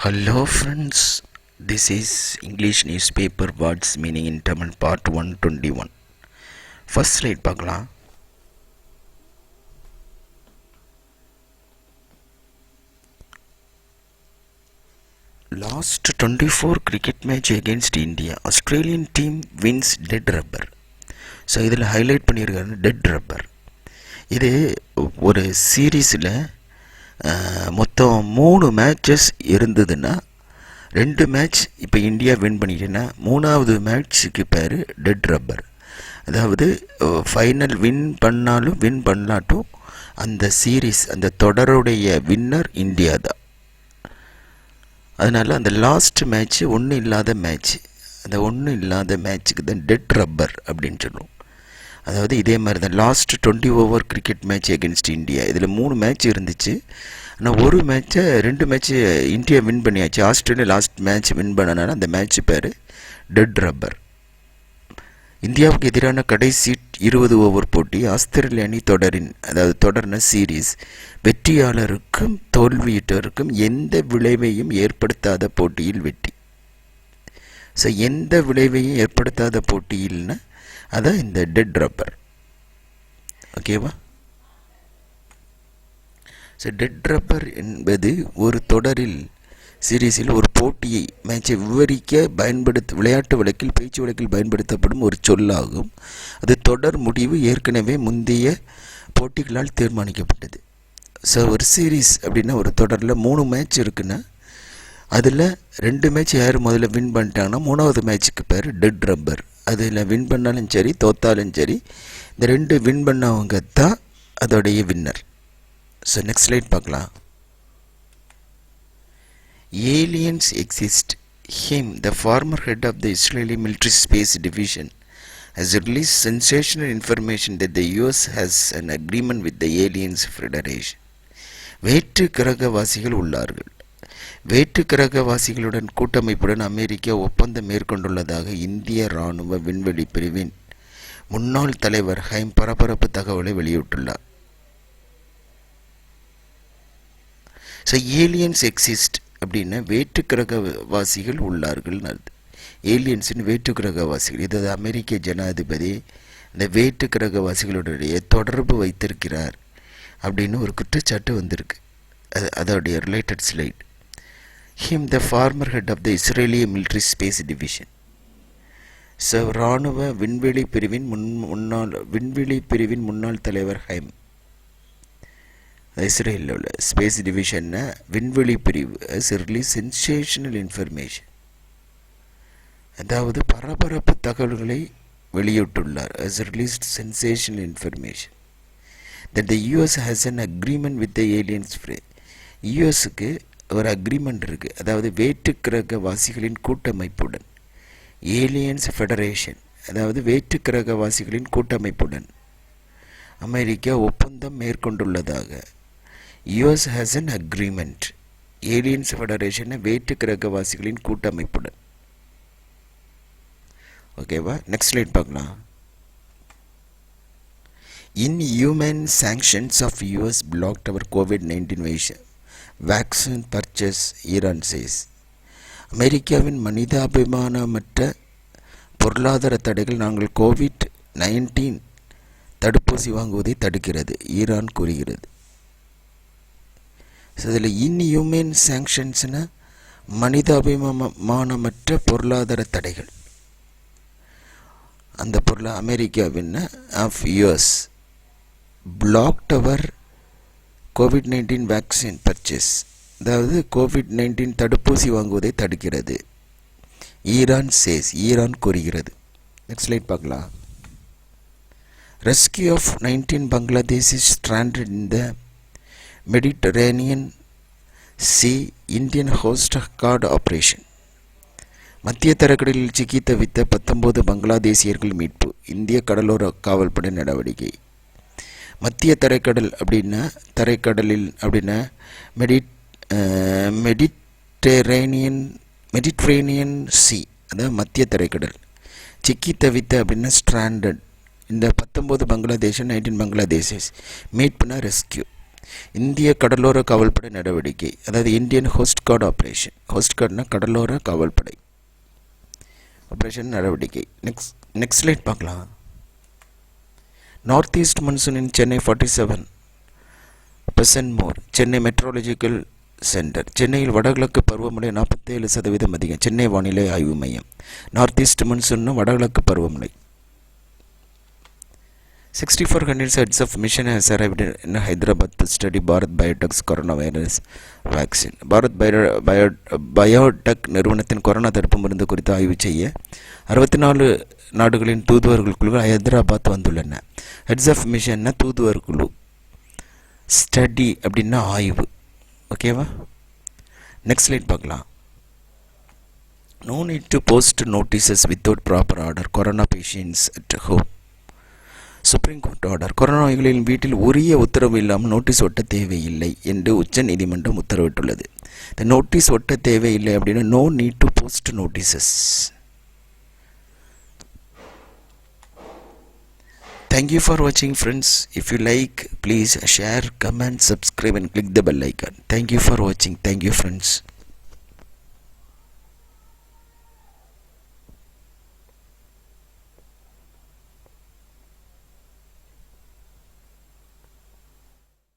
Hello friends, this is English newspaper words meaning in Tamil part 121. First slide பார்க்கலாம். Last 24 cricket match against India, Australian team wins dead rubber. So இதில் highlight பண்ணியிருக்காரு dead rubber. இது ஒரு சீரீஸில் மொத்தம் 3 matches இருந்ததுன்னா 2 match இப்போ India win பண்ணிட்டேன்னா 3வது மேட்ச்சுக்கு பேர் டெட் ரப்பர். அதாவது ஃபைனல் வின் பண்ணாலும் வின் பண்ணாட்டும் அந்த சீரீஸ் அந்த தொடருடைய வின்னர் இந்தியா தான். அதனால் அந்த லாஸ்ட் மேட்ச்சு ஒன்றும் இல்லாத மேட்ச், அந்த ஒன்றும் இல்லாத மேட்ச்சுக்கு தான் டெட் ரப்பர் அப்படின்னு சொல்லுவோம். அதாவது இதே மாதிரி தான் last 20 over cricket match against India. இதில் 3 மேட்ச் இருந்துச்சு. ஆனால் ஒரு மேட்ச்சை 2 மேட்ச்சு இந்தியா வின் பண்ணியாச்சு. ஆஸ்திரேலியா லாஸ்ட் மேட்ச் வின் பண்ணனால அந்த மேட்ச் பேர் டெட் ரப்பர். இந்தியாவுக்கு எதிரான கடைசி 20 ஓவர் போட்டி ஆஸ்திரேலிய அணி தொடர்ன சீரீஸ் வெற்றியாளருக்கும் தோல்வியிட்டருக்கும் எந்த விளைவையும் ஏற்படுத்தாத போட்டியில் வெற்றி. ஸோ எந்த விளைவையும் ஏற்படுத்தாத போட்டியில்னா அதான் இந்த டெட் ரப்பர். ஓகேவா? ஸோ டெட் ரப்பர் என்பது ஒரு தொடரில் சீரீஸில் ஒரு போட்டியை மேட்சை விவரிக்க விளையாட்டு வழக்கில் பேச்சு வழக்கில் பயன்படுத்தப்படும் ஒரு சொல்லாகும். அது தொடர் முடிவு ஏற்கனவே முந்தைய போட்டிகளால் தீர்மானிக்கப்பட்டது. ஸோ ஒரு சீரீஸ் அப்படின்னா ஒரு தொடரில் 3 மேட்ச் இருக்குன்னா அதில் 2 மேட்ச் யார் முதல்ல வின் பண்ணிட்டாங்கன்னா 3வது மேட்ச்சுக்கு பேர் டெட் ரப்பர். அதில் வின் பண்ணாலும் சரி தோத்தாலும் சரி இந்த 2 வின் பண்ணவங்க தான் அதோடைய வின்னர். ஸோ நெக்ஸ்ட் ஸ்லைட் பார்க்கலாம். Aliens exist. Him, the former head of the Israeli military space division, has released sensational information that the US has an agreement with the Aliens Federation. வேற்று கிரகவாசிகள் உள்ளார்கள். வேற்று கிரகவாசிகளுடன் கூட்டமைப்புடன் America ஒப்பந்தம் மேற்கொண்டுள்ளதாக இந்திய இராணுவ விண்வெளி பிரிவின் முன்னாள் தலைவர் ஹைம் பரபரப்பு தகவலை வெளியிட்டுள்ளார். ஸோ ஏலியன்ஸ் எக்ஸிஸ்ட் அப்படின்னா வேற்று கிரகவாசிகள் உள்ளார்கள். ஏலியன்ஸின் வேற்று கிரகவாசிகள், இது அமெரிக்க ஜனாதிபதி இந்த வேற்று கிரகவாசிகளுடைய தொடர்பு வைத்திருக்கிறார் அப்படின்னு ஒரு குற்றச்சாட்டு வந்திருக்கு. அதோடைய related slide. Him, the former head of the Israeli military space division. So இராணுவ விண்வெளி பிரிவின் முன்னாள் தலைவர் ஹைம், இஸ்ரேலில் உள்ள ஸ்பேஸ் டிவிஷன்னா விண்வெளி பிரிவு ரிலீஸ் சென்சேஷனல் இன்ஃபர்மேஷன், அதாவது பரபரப்பு தகவல்களை வெளியிட்டுள்ளார். Released sensational information that the US has an agreement with the aliens. யூஎஸ்க்கு ஒரு அக்ரிமெண்ட் இருக்குது, அதாவது வேற்று கிரகவாசிகளின் கூட்டமைப்புடன், ஏலியன்ஸ் ஃபெடரேஷன் அதாவது வேற்று கிரகவாசிகளின் கூட்டமைப்புடன் அமெரிக்கா ஒப்பந்தம் மேற்கொண்டுள்ளதாக. US has an agreement, aliens federation வேற்று கிரகவாசிகளின் கூட்டமைப்புடன். ஓகேவா? நெக்ஸ்ட் ஸ்லைட் பார்க்கலாம். Inhuman sanctions of US blocked our COVID-19 vaccine purchase, Iran says. அமெரிக்காவின் மனிதாபிமானமற்ற பொருளாதார தடைகள் நாங்கள் COVID-19 தடுப்பூசி வாங்குவதை தடுக்கிறது, ஈரான் கூறுகிறது. ஸோ இதில் இன்ஹியூமன் சாங்ஷன்ஸ்னா மனிதாபிமானமற்ற பொருளாதார தடைகள். அந்த அமெரிக்காவின் of US blocked our COVID-19 vaccine purchase, அதாவது COVID-19 தடுப்பூசி வாங்குவதை தடுக்கிறது. ஈரான் சேஸ், ஈரான் கூறுகிறது. நெக்ஸ்ட் ஸ்லைட் பார்க்கலாம். Rescue of 19 Bangladeshis stranded in the Mediterranean Sea, Indian Coast Guard operation. மத்திய தரைக்கடலில் சிக்கி தவித்த 19 பங்களாதேசியர்கள் மீட்பு, இந்திய கடலோர காவல்படை நடவடிக்கை. மத்திய தரைக்கடல் அப்படின்னா தரைக்கடலில் அப்படின்னா மெடிட்ரேனியன் சி, அதாவது மத்திய தரைக்கடல். சிக்கி தவித்த அப்படின்னா ஸ்ட்ராண்டட். இந்த 19 பங்களாதேஷ் 19 பங்களாதேஷஸ் மீட் பண்ண ரெஸ்கியூ. இந்திய கடலோர காவல்படை நடவடிக்கை, அதாவது Indian coast guard operation. Coast கார்டுனா கடலோர காவல்படை ஆப்ரேஷன் நடவடிக்கை. நெக்ஸ்ட் ஸ்லைட் பார்க்கலாம். North east monsoon in Chennai 47% more. Chennai meteorological centre. சென்னையில் வடகிழக்கு பருவமழை 47% அதிகம். சென்னை வானிலை ஆய்வு மையம். நார்த் ஈஸ்ட் மன்சூன்னா வடகிழக்கு பருவமழை. 6400 heads of mission has arrived in Hyderabad to study Bharat Biotech's coronavirus vaccine. Bharat Biotech நிறுவனத்தின் கொரோனா தடுப்பு மருந்து குறித்து ஆய்வு செய்ய 64 நாடுகளின் தூதுவர்கள் குழுக்கள் ஹைதராபாத் வந்துள்ளன. ஹெட்ஸ் ஆஃப் மிஷன்னா தூதுவர் குழு, ஸ்டடி அப்படின்னா ஆய்வு. ஓகேவா? நெக்ஸ்ட் ஸ்லைட் பார்க்கலாம். No need to post notices without proper order. Corona patients at home. Supreme court order. Corona நோயாளிகளின் வீட்டில் உரிய உத்தரவு இல்லாமல் நோட்டீஸ் ஒட்ட தேவையில்லை என்று உச்ச நீதிமன்றம் உத்தரவிட்டுள்ளது. இந்த நோட்டீஸ் ஒட்ட தேவையில்லை அப்படின்னா no need to post notices. Thank you for watching, friends. If you like, please share, comment, subscribe and click the bell icon. Thank you for watching. Thank you, friends.